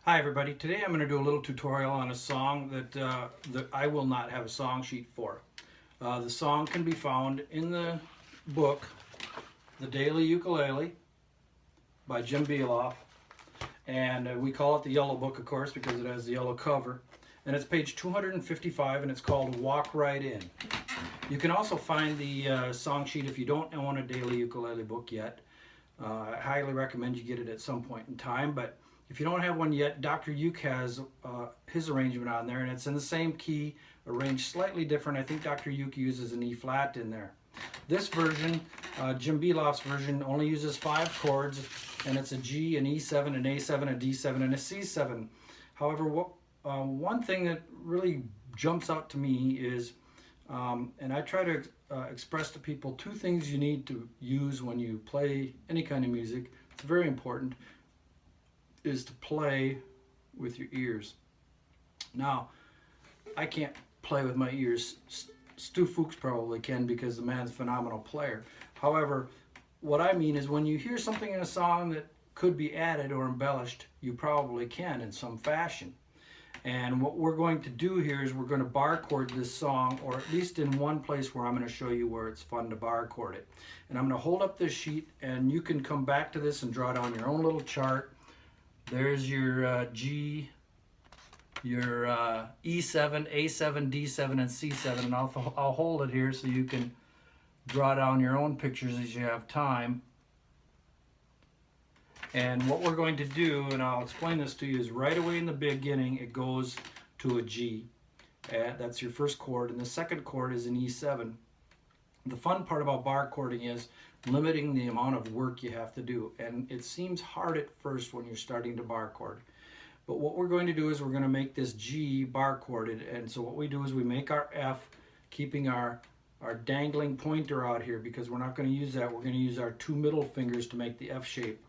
Hi everybody, today I'm going to do a little tutorial on a song that I will not have a song sheet for. The song can be found in the book, The Daily Ukulele by Jim Beloffs, and we call it the yellow book of course because it has the yellow cover, and it's page 255 and it's called Walk Right In. You can also find the song sheet if you don't own a Daily Ukulele book yet. I highly recommend you get it at some point in time, but if you don't have one yet, Dr. Uke has his arrangement on there, and it's in the same key, arranged slightly different. I think Dr. Uke uses an E flat in there. This version, Jim Beloffs' version, only uses 5 chords, and it's a G, an E7, an A7, a D7, and a C7. However, one thing that really jumps out to me is, and I try to express to people 2 things you need to use when you play any kind of music. It's very important, is to play with your ears. Now, I can't play with my ears. Stu Fuchs probably can because the man's a phenomenal player. However, what I mean is when you hear something in a song that could be added or embellished, you probably can in some fashion. And what we're going to do here is we're going to bar chord this song, or at least in one place where I'm going to show you where it's fun to bar chord it. And I'm going to hold up this sheet, and you can come back to this and draw down your own little chart. There's your G, your E7, A7, D7, and C7, and I'll hold it here so you can draw down your own pictures as you have time. And what we're going to do, and I'll explain this to you, is right away in the beginning it goes to a G. That's your first chord, and the second chord is an E7. The fun part about bar chording is limiting the amount of work you have to do, and it seems hard at first when you're starting to bar chord. But what we're going to do is we're going to make this G bar chorded, and so what we do is we make our F, keeping our dangling pointer out here because we're not going to use that. We're going to use our 2 middle fingers to make the F shape.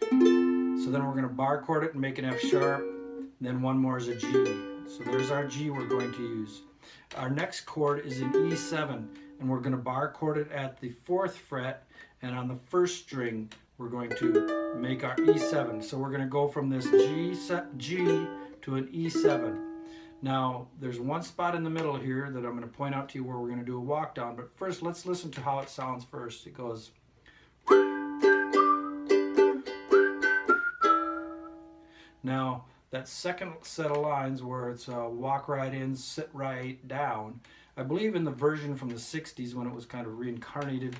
So then we're going to bar chord it and make an F sharp, then one more is a G. So there's our G we're going to use. Our next chord is an E7, and we're going to bar chord it at the 4th fret, and on the 1st string we're going to make our E7. So we're going to go from this G to an E7. Now there's one spot in the middle here that I'm going to point out to you where we're going to do a walk down, but first let's listen to how it sounds first. It goes. Now that second set of lines where it's walk right in, sit right down, I believe in the version from the 60s when it was kind of reincarnated,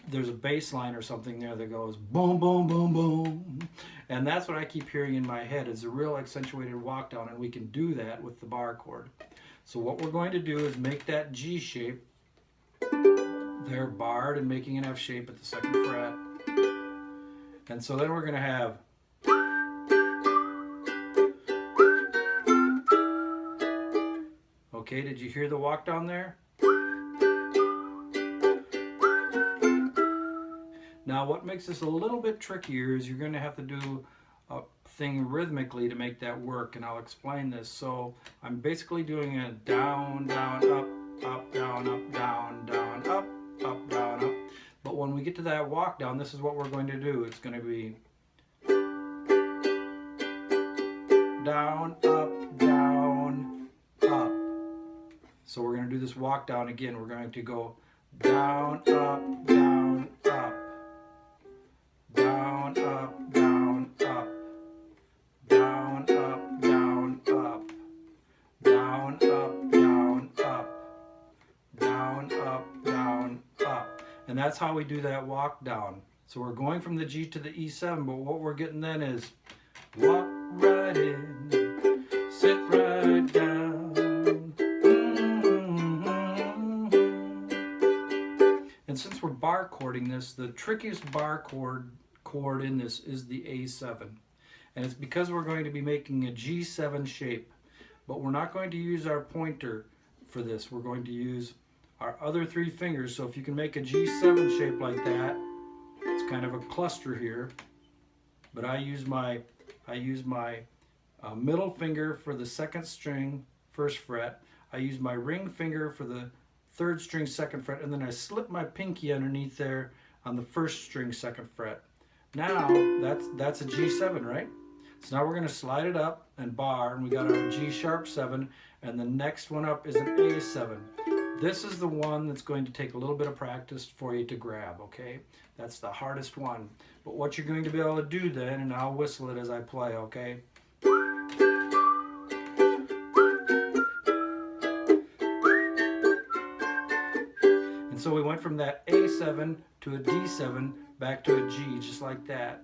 there's a bass line or something there that goes boom, boom, boom, boom. And that's what I keep hearing in my head is a real accentuated walk down, and we can do that with the bar chord. So what we're going to do is make that G shape. They're barred and making an F shape at the 2nd fret. And so then we're going to have okay, did you hear the walk down there? Now what makes this a little bit trickier is you're going to have to do a thing rhythmically to make that work, and I'll explain this. So I'm basically doing a down, down, up, up, down, up, down, down, up, up, down, up. But when we get to that walk down, this is what we're going to do. It's going to be down, up, down, up. So we're going to do this walk down again. We're going to go down, up, down, up. Down, up, down, up. Down, up, down, up. Down, up, down, up. Down, up, down, up. And that's how we do that walk down. So we're going from the G to the E7, but what we're getting then is walk right in, sit right down. And since we're bar chording this, the trickiest bar chord in this is the A7. And it's because we're going to be making a G7 shape. But we're not going to use our pointer for this. We're going to use our other 3 fingers. So if you can make a G7 shape like that, it's kind of a cluster here. But I use my middle finger for the 2nd string, 1st fret. I use my ring finger for the 3rd string, 2nd fret, and then I slip my pinky underneath there on the 1st string, 2nd fret. Now that's a G7, right? So now we're going to slide it up and bar, and we got our G sharp 7, and the next one up is an A7. This is the one that's going to take a little bit of practice for you to grab, okay? That's the hardest one. But what you're going to be able to do then, and I'll whistle it as I play, okay? And so we went from that A7 to a D7 back to a G, just like that.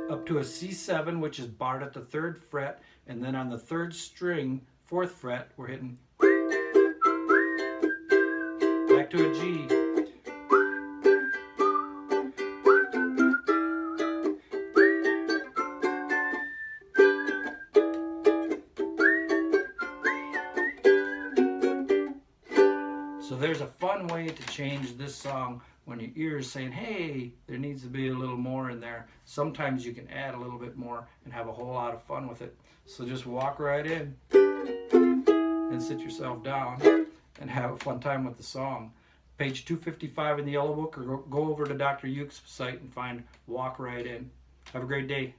Up to a C7, which is barred at the 3rd fret, and then on the 3rd string, 4th fret, we're hitting back to a G. So there's a fun way to change this song when your ear is saying, hey, there needs to be a little more in there. Sometimes you can add a little bit more and have a whole lot of fun with it. So just walk right in and sit yourself down and have a fun time with the song. Page 255 in the yellow book, or go over to Dr. Uke's site and find Walk Right In. Have a great day.